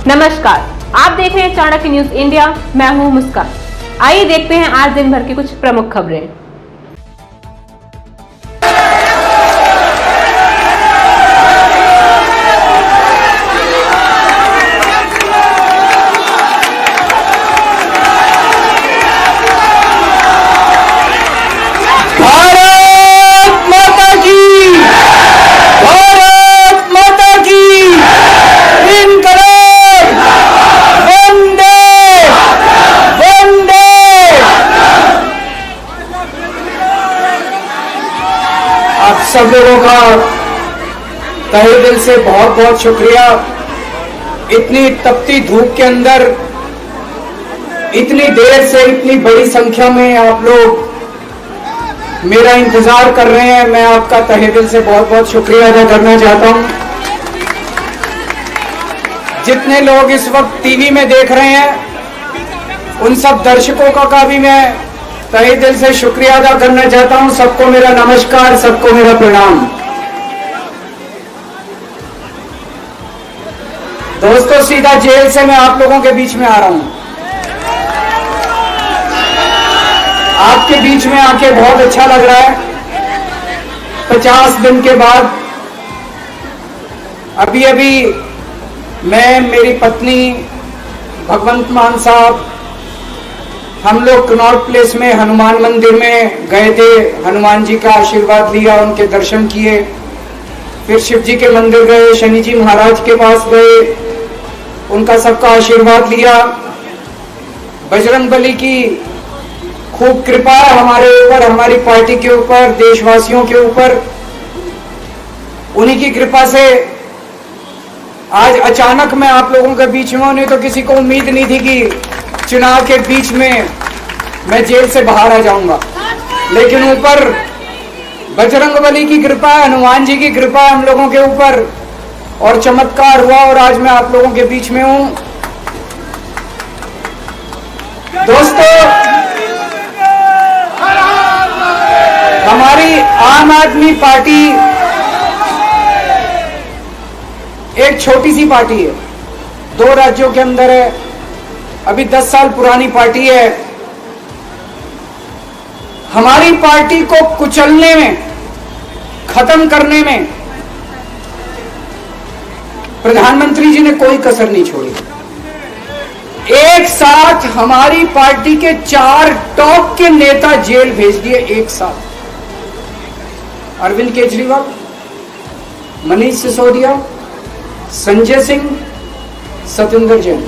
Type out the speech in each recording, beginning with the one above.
नमस्कार, आप देख रहे हैं चाणक्य न्यूज इंडिया। मैं हूं मुस्कान। आइए देखते हैं आज दिन भर की कुछ प्रमुख खबरें। सब लोगों का तहे दिल से बहुत बहुत शुक्रिया। इतनी तपती धूप के अंदर इतनी देर से इतनी बड़ी संख्या में आप लोग मेरा इंतजार कर रहे हैं। मैं आपका तहे दिल से बहुत बहुत शुक्रिया अदा करना चाहता हूं। जितने लोग इस वक्त टीवी में देख रहे हैं उन सब दर्शकों का भी मैं तहे दिल से शुक्रिया अदा करना चाहता हूं। सबको मेरा नमस्कार, सबको मेरा प्रणाम। दोस्तों, सीधा जेल से मैं आप लोगों के बीच में आ रहा हूं। आपके बीच में आके बहुत अच्छा लग रहा है। 50 दिन के बाद अभी मैं, मेरी पत्नी भगवंत मान साहब, हम लोग कनॉट प्लेस में हनुमान मंदिर में गए थे। हनुमान जी का आशीर्वाद लिया, उनके दर्शन किए। फिर शिव जी के मंदिर गए, शनि जी महाराज के पास गए, उनका सबका आशीर्वाद लिया। बजरंगबली की खूब कृपा है हमारे ऊपर, हमारी पार्टी के ऊपर, देशवासियों के ऊपर। उन्हीं की कृपा से आज अचानक मैं आप लोगों के बीच में, उन्हें तो किसी को उम्मीद नहीं थी कि चुनाव के बीच में मैं जेल से बाहर आ जाऊंगा, लेकिन ऊपर बजरंगबली की कृपा, हनुमान जी की कृपा हम लोगों के ऊपर और चमत्कार हुआ और आज मैं आप लोगों के बीच में हूं। दोस्तों, हमारी आम आदमी पार्टी एक छोटी सी पार्टी है, 2 राज्यों के अंदर है, अभी 10 साल पुरानी पार्टी है। हमारी पार्टी को कुचलने में, खत्म करने में प्रधानमंत्री जी ने कोई कसर नहीं छोड़ी। एक साथ हमारी पार्टी के 4 टॉप के नेता जेल भेज दिए एक साथ। अरविंद केजरीवाल, मनीष सिसोदिया, संजय सिंह, सत्येंद्र जैन।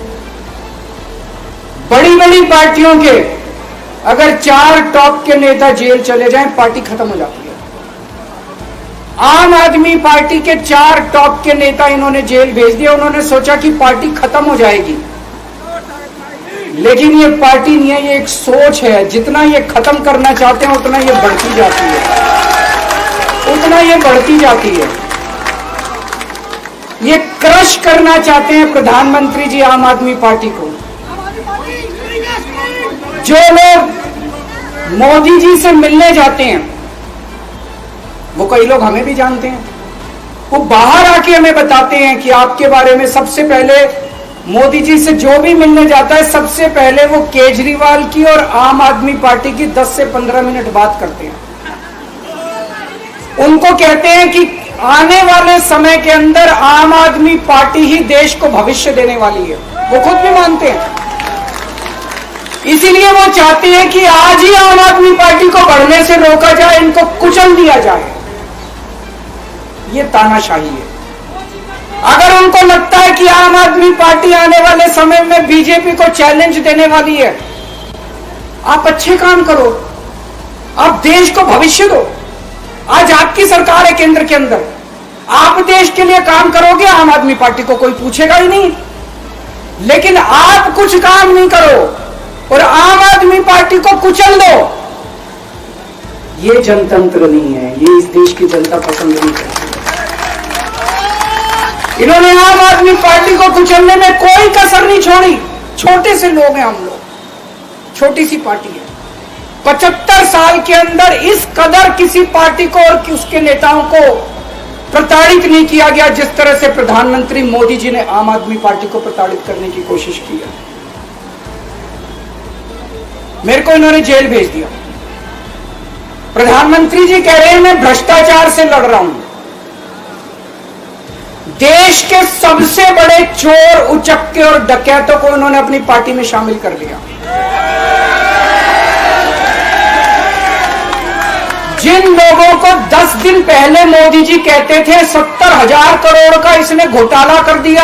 बड़ी बड़ी पार्टियों के अगर 4 टॉप के नेता जेल चले जाएं, पार्टी खत्म हो जाती है। आम आदमी पार्टी के 4 टॉप के नेता इन्होंने जेल भेज दिया। उन्होंने सोचा कि पार्टी खत्म हो जाएगी, लेकिन ये पार्टी नहीं है, ये एक सोच है। जितना ये खत्म करना चाहते हैं उतना ये बढ़ती जाती है, उतना ये बढ़ती जाती है। ये क्रश करना चाहते हैं प्रधानमंत्री जी आम आदमी पार्टी को। जो लोग मोदी जी से मिलने जाते हैं, वो कई लोग हमें भी जानते हैं, वो बाहर आके हमें बताते हैं कि आपके बारे में सबसे पहले मोदी जी से जो भी मिलने जाता है, सबसे पहले वो केजरीवाल की और आम आदमी पार्टी की 10 से 15 मिनट बात करते हैं। उनको कहते हैं कि आने वाले समय के अंदर आम आदमी पार्टी ही देश को भविष्य देने वाली है। वो खुद भी मानते हैं। इसीलिए वो चाहते हैं कि आज ही आम आदमी पार्टी को बढ़ने से रोका जाए, इनको कुचल दिया जाए। ये तानाशाही है। अगर उनको लगता है कि आम आदमी पार्टी आने वाले समय में बीजेपी को चैलेंज देने वाली है, आप अच्छे काम करो, आप देश को भविष्य दो। आज आपकी सरकार है केंद्र के अंदर, आप देश के लिए काम करोगे, आम आदमी पार्टी को कोई पूछेगा ही नहीं। लेकिन आप कुछ काम नहीं करो और आम आदमी पार्टी को कुचल दो, ये जनतंत्र नहीं है, ये इस देश की जनता पसंद नहीं करती। इन्होंने आम आदमी पार्टी को कुचलने में कोई कसर नहीं छोड़ी। छोटे से लोग हैं हम लोग, छोटी सी पार्टी है। 75 साल के अंदर इस कदर किसी पार्टी को और उसके नेताओं को प्रताड़ित नहीं किया गया जिस तरह से प्रधानमंत्री मोदी जी ने आम आदमी पार्टी को प्रताड़ित करने की कोशिश की है। मेरे को इन्होंने जेल भेज दिया। प्रधानमंत्री जी कह रहे हैं मैं भ्रष्टाचार से लड़ रहा हूं। देश के सबसे बड़े चोर, उचक्के और डकैतों को उन्होंने अपनी पार्टी में शामिल कर लिया। जिन लोगों को 10 दिन पहले मोदी जी कहते थे 70,000 करोड़ का इसने घोटाला कर दिया,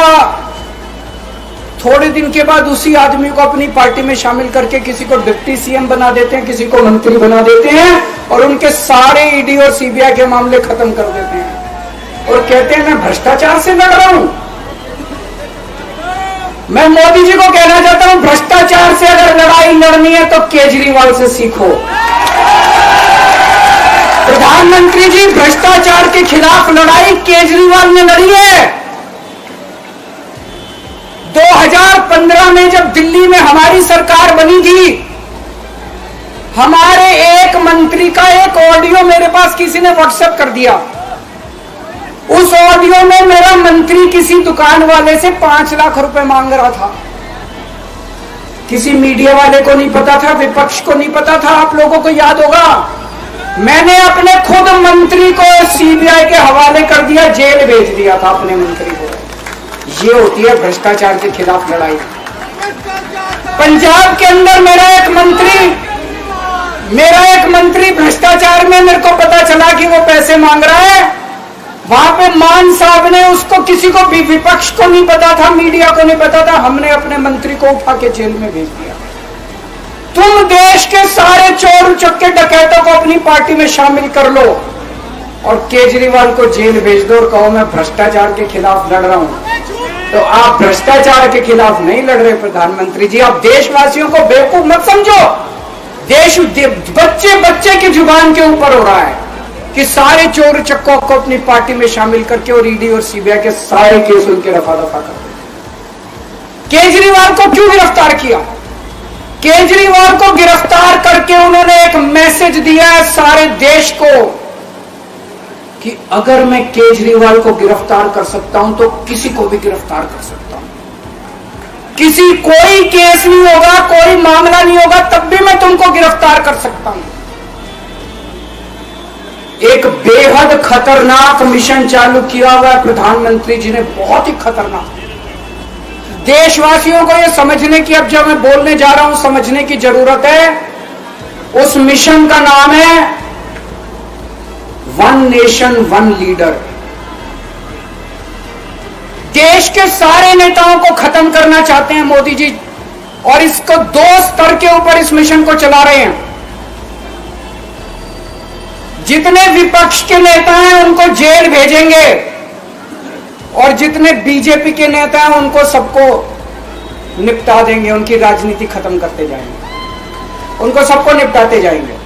थोड़े दिन के बाद उसी आदमी को अपनी पार्टी में शामिल करके किसी को डिप्टी सीएम बना देते हैं, किसी को मंत्री बना देते हैं और उनके सारे ईडी और सीबीआई के मामले खत्म कर देते हैं और कहते हैं मैं भ्रष्टाचार से लड़ रहा हूं। मैं मोदी जी को कहना चाहता हूं, भ्रष्टाचार से अगर लड़ाई लड़नी है तो केजरीवाल से सीखो। प्रधानमंत्री जी, भ्रष्टाचार के खिलाफ लड़ाई केजरीवाल ने लड़ी है। 2015 में जब दिल्ली में हमारी सरकार बनी थी, हमारे एक मंत्री का एक ऑडियो मेरे पास किसी ने व्हाट्सएप कर दिया। उस ऑडियो में मेरा मंत्री किसी दुकान वाले से 5 लाख रुपए मांग रहा था। किसी मीडिया वाले को नहीं पता था, विपक्ष को नहीं पता था। आप लोगों को याद होगा, मैंने अपने खुद मंत्री को सीबीआई के हवाले कर दिया, जेल भेज दिया था अपने मंत्री को। ये होती है भ्रष्टाचार के खिलाफ लड़ाई। पंजाब के अंदर मेरा एक मंत्री भ्रष्टाचार में, मेरे को पता चला कि वो पैसे मांग रहा है। वहां पे मान साहब ने उसको, किसी को भी, विपक्ष को नहीं पता था, मीडिया को नहीं पता था, हमने अपने मंत्री को उठा के जेल में भेज दिया। तुम देश के सारे चोर उचक्के डकैतों को अपनी पार्टी में शामिल कर लो और केजरीवाल को जेल भेज दो और कहो मैं भ्रष्टाचार के खिलाफ लड़ रहा हूं। तो आप भ्रष्टाचार के खिलाफ नहीं लड़ रहे प्रधानमंत्री जी। आप देशवासियों को बेवकूफ मत समझो। देश बच्चे बच्चे की जुबान के ऊपर हो रहा है कि सारे चोर चक्कों को अपनी पार्टी में शामिल करके और ईडी और सीबीआई के सारे केस उनके रफा दफा कर। केजरीवाल को क्यों गिरफ्तार किया? केजरीवाल को गिरफ्तार करके उन्होंने एक मैसेज दिया है सारे देश को कि अगर मैं केजरीवाल को गिरफ्तार कर सकता हूं तो किसी को भी गिरफ्तार कर सकता हूं। कोई केस नहीं होगा, कोई मामला नहीं होगा, तब भी मैं तुमको गिरफ्तार कर सकता हूं। एक बेहद खतरनाक मिशन चालू किया हुआ है प्रधानमंत्री जी ने, बहुत ही खतरनाक। देशवासियों को यह समझने की, अब जब मैं बोलने जा रहा हूं, समझने की जरूरत है। उस मिशन का नाम है वन नेशन वन लीडर। देश के सारे नेताओं को खत्म करना चाहते हैं मोदी जी और इसको 2 स्तर के ऊपर इस मिशन को चला रहे हैं। जितने विपक्ष के नेता हैं उनको जेल भेजेंगे और जितने बीजेपी के नेता हैं उनको सबको निपटा देंगे, उनकी राजनीति खत्म करते जाएंगे, उनको सबको निपटाते जाएंगे।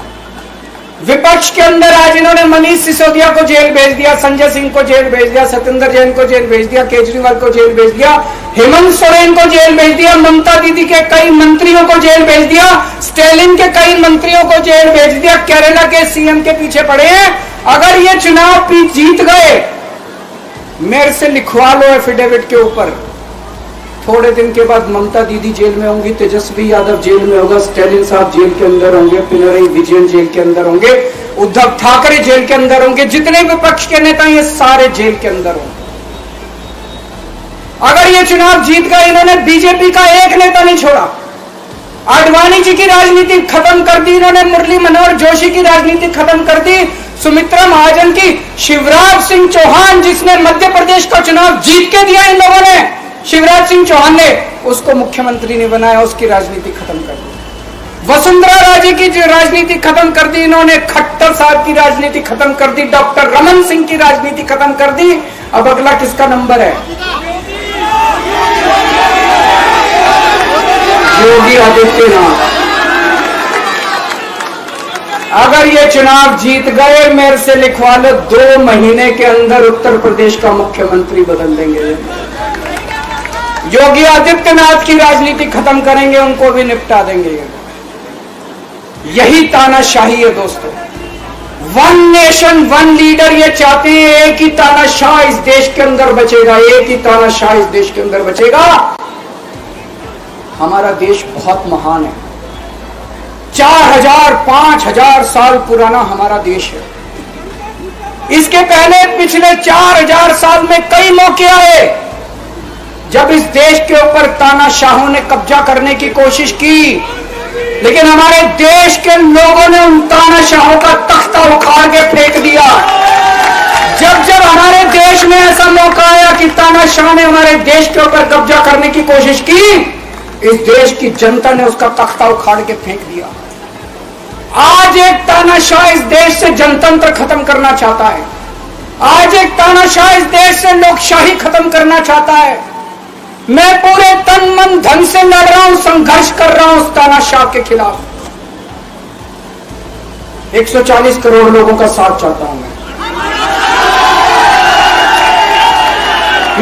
विपक्ष के अंदर आज इन्होंने मनीष सिसोदिया को जेल भेज दिया, संजय सिंह को जेल भेज दिया, सत्येंद्र जैन को जेल भेज दिया, केजरीवाल को जेल भेज दिया, हेमंत सोरेन को जेल भेज दिया, ममता दीदी के कई मंत्रियों को जेल भेज दिया, स्टालिन के कई मंत्रियों को जेल भेज दिया, केरला के सीएम के पीछे पड़े हैं। अगर ये चुनाव जीत गए, मेरे से लिखवा लो एफिडेविट के ऊपर, थोड़े दिन के बाद ममता दीदी जेल में होंगी, तेजस्वी यादव जेल में होगा, स्टालिन साहब जेल के अंदर होंगे, पिनरई विजयन जेल के अंदर होंगे, उद्धव ठाकरे जेल के अंदर होंगे, जितने विपक्ष के नेता ये सारे जेल के अंदर होंगे। अगर ये चुनाव जीत गए, इन्होंने बीजेपी का एक नेता नहीं छोड़ा। आडवाणी जी की राजनीति खत्म कर दी इन्होंने, मुरली मनोहर जोशी की राजनीति खत्म कर दी, सुमित्रा महाजन की, शिवराज सिंह चौहान जिसने मध्य प्रदेश का चुनाव जीत के दिया इन लोगों ने, शिवराज सिंह चौहान ने उसको मुख्यमंत्री नहीं बनाया, उसकी राजनीति खत्म कर दी। वसुंधरा राजे की राजनीति खत्म कर दी इन्होंने, खट्टर साहब की राजनीति खत्म कर दी, डॉक्टर रमन सिंह की राजनीति खत्म कर दी। अब अगला किसका नंबर है? योगी आदित्यनाथ। अगर ये चुनाव जीत गए, मेरे से लिखवा लो, 2 महीने के अंदर उत्तर प्रदेश का मुख्यमंत्री बदल देंगे। योगी आदित्यनाथ की राजनीति खत्म करेंगे, उनको भी निपटा देंगे। यही तानाशाही है दोस्तों। वन नेशन वन लीडर ये चाहते हैं, एक ही तानाशाह इस देश के अंदर बचेगा, एक ही तानाशाह इस देश के अंदर बचेगा। हमारा देश बहुत महान है, 4000 5000 साल पुराना हमारा देश है। इसके पहले पिछले 4000 साल में कई मौके आए जब इस देश के ऊपर तानाशाहों ने कब्जा करने की कोशिश की, लेकिन हमारे देश के लोगों ने उन तानाशाहों का तख्ता उखाड़ के फेंक दिया। जब जब हमारे देश में ऐसा मौका आया कि तानाशाह ने हमारे देश के ऊपर कब्जा करने की कोशिश की, इस देश की जनता ने उसका तख्ता उखाड़ के फेंक दिया। आज एक तानाशाह इस देश से जनतंत्र खत्म करना चाहता है, आज एक तानाशाह इस देश से लोकशाही खत्म करना चाहता है। मैं पूरे तन मन धन से लड़ रहा हूं, संघर्ष कर रहा हूं उस तानाशाह के खिलाफ। 140 करोड़ लोगों का साथ चाहता हूं मैं।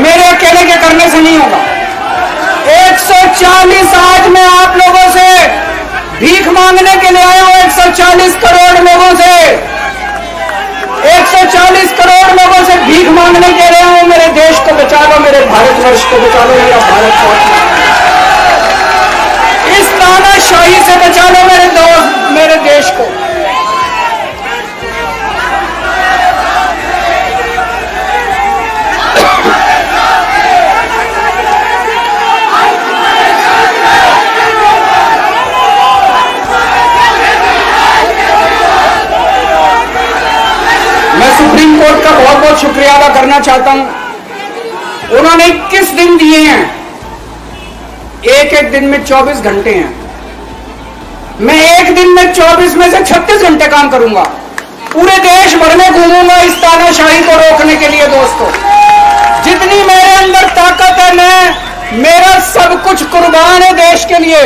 मेरे अकेले के करने से नहीं होगा। 140 आज मैं आप लोगों से भीख मांगने के लिए आया हूं, 140 करोड़ लोगों से, 140 करोड़ लोगों से भीख मांगने के लिए आया हूं। मेरे देश को बचा लो, मेरे भारतवर्ष को बचा लो, मेरा भारत इस तानाशाही से बचा लो मेरे दोस्त, मेरे देश को। सुप्रीम कोर्ट का बहुत बहुत शुक्रिया अदा करना चाहता हूं। उन्होंने 21 दिन दिए हैं, एक एक दिन में 24 घंटे हैं। मैं एक दिन में 24 में से 36 घंटे काम करूंगा, पूरे देश भर में घूमूंगा इस तानाशाही को रोकने के लिए। दोस्तों, जितनी मेरे अंदर ताकत है, मेरा सब कुछ कुर्बान है देश के लिए।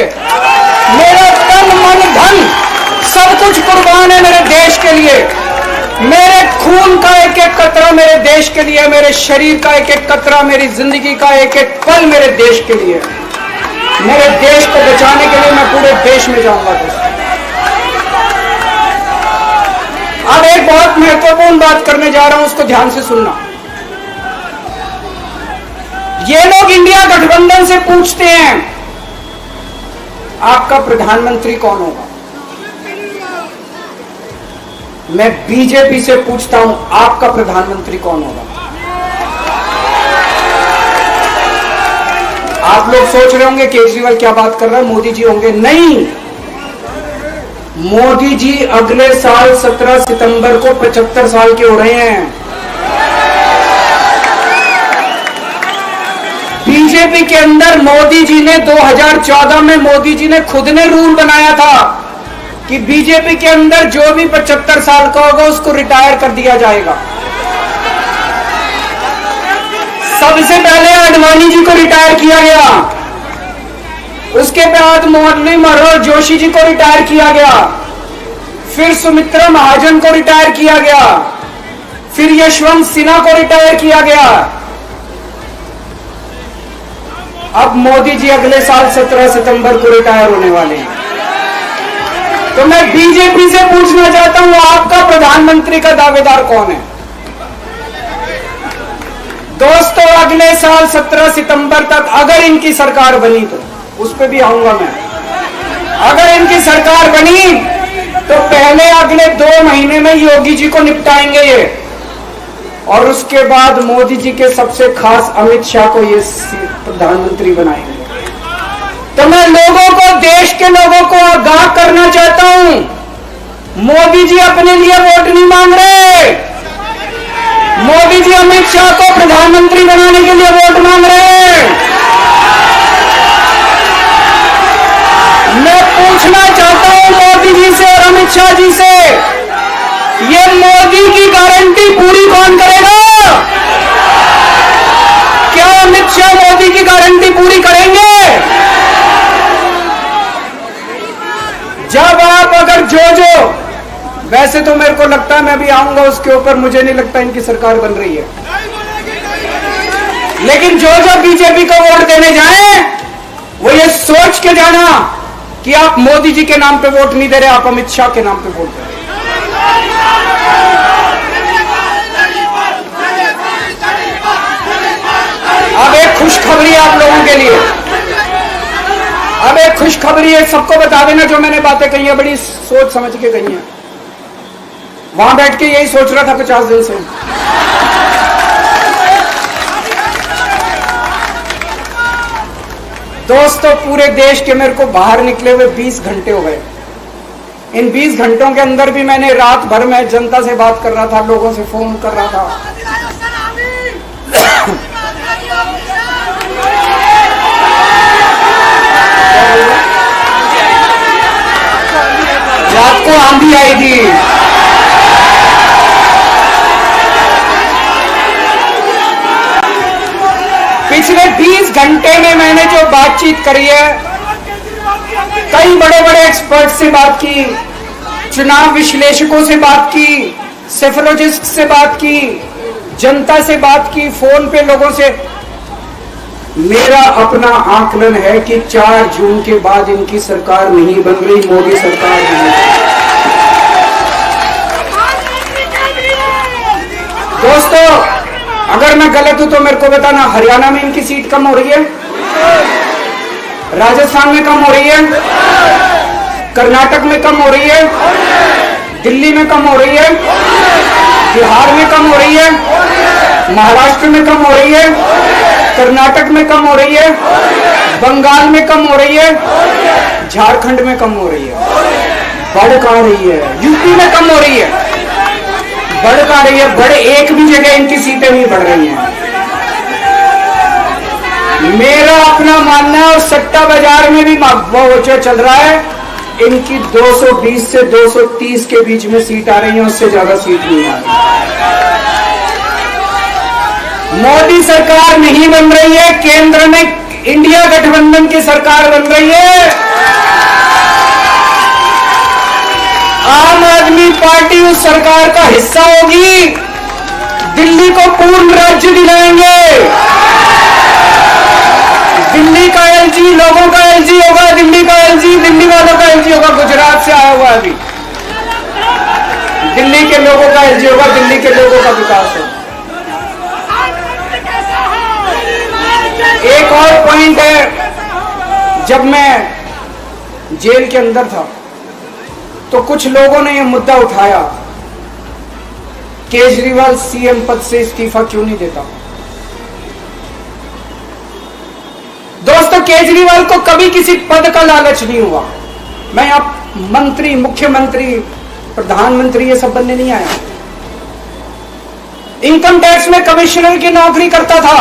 मेरा तन मन धन सब कुछ कुर्बान है मेरे देश के लिए। मेरे खून का एक एक कतरा मेरे देश के लिए, मेरे शरीर का एक एक कतरा, मेरी जिंदगी का एक एक पल मेरे देश के लिए। मेरे देश को बचाने के लिए मैं पूरे देश में जाऊंगा। दोस्तों, अब एक बहुत महत्वपूर्ण बात करने जा रहा हूं, उसको ध्यान से सुनना। ये लोग इंडिया गठबंधन से पूछते हैं आपका प्रधानमंत्री कौन होगा। मैं बीजेपी से पूछता हूं आपका प्रधानमंत्री कौन होगा। आप लोग सोच रहे होंगे केजरीवाल क्या बात कर रहा है, मोदी जी होंगे। नहीं, मोदी जी अगले साल 17 सितंबर को 75 साल के हो रहे हैं। बीजेपी के अंदर मोदी जी ने 2014 में मोदी जी ने खुद ने रूल बनाया था कि बीजेपी के अंदर जो भी 75 साल का होगा उसको रिटायर कर दिया जाएगा। सबसे पहले आडवाणी जी को रिटायर किया गया, उसके बाद मुरली मनोहर जोशी जी को रिटायर किया गया, फिर सुमित्रा महाजन को रिटायर किया गया, फिर यशवंत सिन्हा को रिटायर किया गया। अब मोदी जी अगले साल 17 सितंबर को रिटायर होने वाले हैं। तो मैं बीजेपी से पूछना चाहता हूं आपका प्रधानमंत्री का दावेदार कौन है। दोस्तों, अगले साल 17 सितंबर तक अगर इनकी सरकार बनी तो उस पर भी आऊंगा मैं। अगर इनकी सरकार बनी तो पहले अगले 2 महीने में योगी जी को निपटाएंगे ये, और उसके बाद मोदी जी के सबसे खास अमित शाह को ये प्रधानमंत्री बनाएंगे। तो मैं लोगों को, देश के लोगों को आगाह करना चाहता हूं, मोदी जी अपने लिए वोट नहीं मांग रहे। मोदी जी अमित शाह को प्रधानमंत्री बनाने के लिए वोट मांग रहे हैं। मैं पूछना चाहता हूं मोदी जी से और अमित शाह जी से, ये मोदी की गारंटी पूरी कौन करेगा? क्या अमित शाह मोदी की गारंटी पूरी करेंगे? जब आप अगर जो वैसे तो मेरे को लगता है मैं भी आऊंगा उसके ऊपर, मुझे नहीं लगता इनकी सरकार बन रही है, लेकिन जो बीजेपी को वोट देने जाए वो ये सोच के जाना कि आप मोदी जी के नाम पे वोट नहीं दे रहे, आप अमित शाह के नाम पे वोट दे रहे। अब एक खुशखबरी आप लोगों के लिए, अब एक खुशखबरी है, सबको बता देना जो मैंने बातें कही है बड़ी सोच समझ के कही है। वहां बैठ के यही सोच रहा था 50 दिन से। दोस्तों, पूरे देश के मेरे को बाहर निकले हुए 20 घंटे हो गए। इन 20 घंटों के अंदर भी मैंने रात भर में जनता से बात कर रहा था, लोगों से फोन कर रहा था। रात को आंधी आई थी, पिछले 20 घंटे में मैंने जो बातचीत करी है, कई बड़े बड़े एक्सपर्ट से बात की, चुनाव विश्लेषकों से बात की, सेफोलॉजिस्ट से बात की, जनता से बात की, फोन पे लोगों से। मेरा अपना आकलन है कि 4 जून के बाद इनकी सरकार नहीं बन रही, मोदी सरकार नहीं। दोस्तों, अगर मैं गलत हूं तो मेरे को बताना। हरियाणा में इनकी सीट कम हो रही है, राजस्थान में कम हो रही है, कर्नाटक में कम हो रही है, दिल्ली में कम हो रही है, बिहार में कम हो रही है, महाराष्ट्र में कम हो रही है, कर्नाटक में कम हो रही है, बंगाल में कम हो रही है, झारखंड में कम हो रही है। बढ़ कहां रही है? यूपी में कम हो रही है, बढ़ कहां रही है? बड़े एक भी जगह इनकी सीटें नहीं बढ़ रही हैं। मेरा अपना मानना है, और सट्टा बाजार में भी वो चल रहा है, इनकी 220 से 230 के बीच में सीट आ रही है, उससे ज्यादा सीट नहीं आ रही। मोदी सरकार नहीं बन रही है, केंद्र में इंडिया गठबंधन की सरकार बन रही है। आम आदमी पार्टी उस सरकार का हिस्सा होगी। दिल्ली को पूर्ण राज्य दिलाएंगे। दिल्ली का एलजी लोगों का एलजी होगा, दिल्ली का एलजी दिल्ली वालों का एलजी होगा। गुजरात से आया हुआ अभी, दिल्ली के लोगों का एलजी होगा, दिल्ली के लोगों का विकास होगा। एक और पॉइंट है, जब मैं जेल के अंदर था तो कुछ लोगों ने यह मुद्दा उठाया, केजरीवाल सीएम पद से इस्तीफा क्यों नहीं देता। दोस्तों, केजरीवाल को कभी किसी पद का लालच नहीं हुआ। मैं आप मंत्री, मुख्यमंत्री, प्रधानमंत्री ये सब बनने नहीं आया। इनकम टैक्स में कमिश्नर की नौकरी करता था।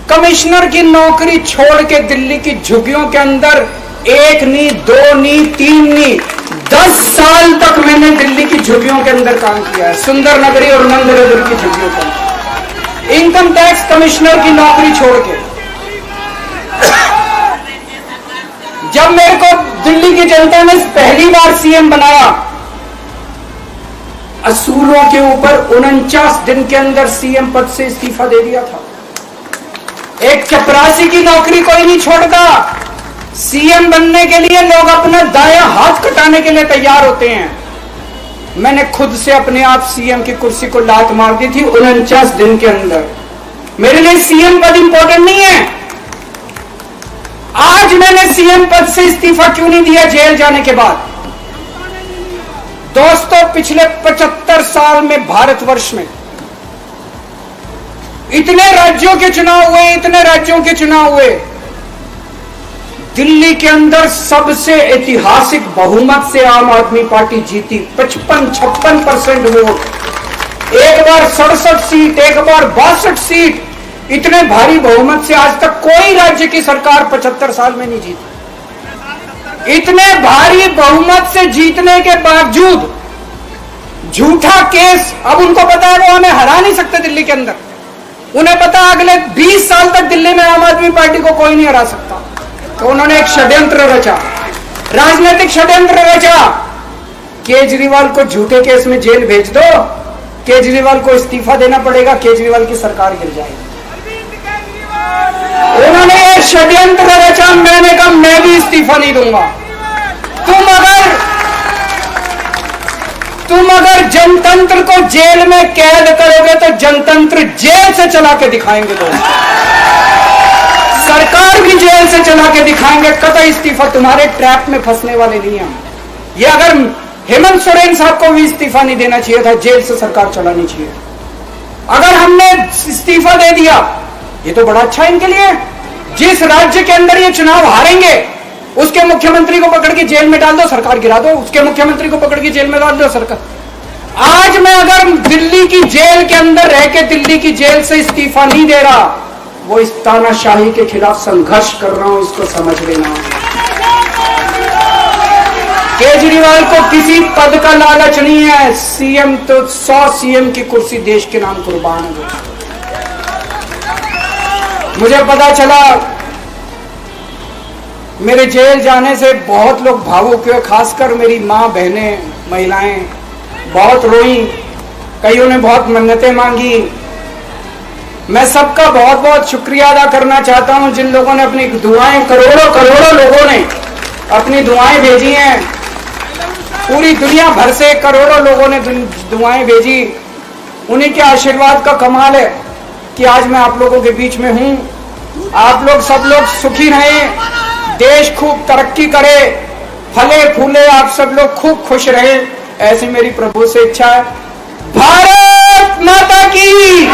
कमिश्नर की नौकरी छोड़ के दिल्ली की झुग्गियों के अंदर 1 नहीं, 2 नहीं, 3 नहीं, 10 साल तक मैंने दिल्ली की झुग्गियों के अंदर काम किया है, सुंदर नगरी और नंद नगर की झुग्गियों पर। इनकम टैक्स कमिश्नर की नौकरी छोड़ के जब मेरे को दिल्ली की जनता ने पहली बार सीएम बनाया, असूलों के ऊपर 49 दिन के अंदर सीएम पद से इस्तीफा दे दिया था। एक चपरासी की नौकरी कोई नहीं छोड़ता। सीएम बनने के लिए लोग अपना दायां हाथ कटाने के लिए तैयार होते हैं। मैंने खुद से अपने आप सीएम की कुर्सी को लात मार दी थी 49 दिन के अंदर। मेरे लिए सीएम पद इंपॉर्टेंट नहीं है। आज मैंने सीएम पद से इस्तीफा क्यों नहीं दिया जेल जाने के बाद? दोस्तों, पिछले 75 साल में भारतवर्ष में इतने राज्यों के चुनाव हुए, इतने राज्यों के चुनाव हुए, दिल्ली के अंदर सबसे ऐतिहासिक बहुमत से आम आदमी पार्टी जीती। 55-56% वोट, एक बार 67 सीट, एक बार 62 सीट। इतने भारी बहुमत से आज तक कोई राज्य की सरकार 75 साल में नहीं जीती। इतने भारी बहुमत से जीतने के बावजूद झूठा केस, अब उनको पता है वो हमें हरा नहीं सकते दिल्ली के अंदर। उन्हें पता अगले 20 साल तक दिल्ली में आम आदमी पार्टी को कोई नहीं हरा सकता। तो उन्होंने एक षड्यंत्र रचा, राजनीतिक षड्यंत्र रचा। केजरीवाल को झूठे केस में जेल भेज दो, केजरीवाल को इस्तीफा देना पड़ेगा, केजरीवाल की सरकार गिर जाएगी। उन्होंने एक षड्यंत्र रचा। मैंने कहा मैं भी इस्तीफा नहीं दूंगा। तुम अगर जनतंत्र को जेल में कैद करोगे तो जनतंत्र जेल से चला के दिखाएंगे। दोस्तों, सरकार भी जेल से चला के दिखाएंगे। कतई इस्तीफा, तुम्हारे ट्रैप में फंसने वाले नहीं हैं। ये अगर हेमंत सोरेन साहब को भी इस्तीफा नहीं देना चाहिए था, जेल से सरकार चलानी चाहिए। अगर हमने इस्तीफा दे दिया, ये तो बड़ा अच्छा इनके लिए। जिस राज्य के अंदर ये चुनाव हारेंगे उसके मुख्यमंत्री को पकड़ के जेल में डाल दो, सरकार गिरा दो। उसके मुख्यमंत्री को पकड़ के जेल में डाल दो, सरकार। आज मैं अगर दिल्ली की जेल के अंदर रह के दिल्ली की जेल से इस्तीफा नहीं दे रहा, वो इस तानाशाही के खिलाफ संघर्ष कर रहा हूं, इसको समझ लेना। केजरीवाल को किसी पद का लालच नहीं है। सीएम तो 100 सीएम की कुर्सी देश के नाम कुर्बान है। मुझे पता चला, मेरे जेल जाने से बहुत लोग भावुक हुए, खासकर मेरी मां, बहनें, महिलाएं बहुत रोई। कईयों ने बहुत मन्नतें मांगी। मैं सबका बहुत बहुत शुक्रिया अदा करना चाहता हूं, जिन लोगों ने अपनी दुआएं, करोड़ों लोगों ने अपनी दुआएं भेजी हैं। पूरी दुनिया भर से करोड़ों लोगों ने दुआएं भेजी। उन्हीं के आशीर्वाद का कमाल है कि आज मैं आप लोगों के बीच में हूं। आप लोग सब लोग सुखी रहें, देश खूब तरक्की करे, फले फूले, आप सब लोग खूब खुश रहे, ऐसी मेरी प्रभु से इच्छा है। भारत माता की।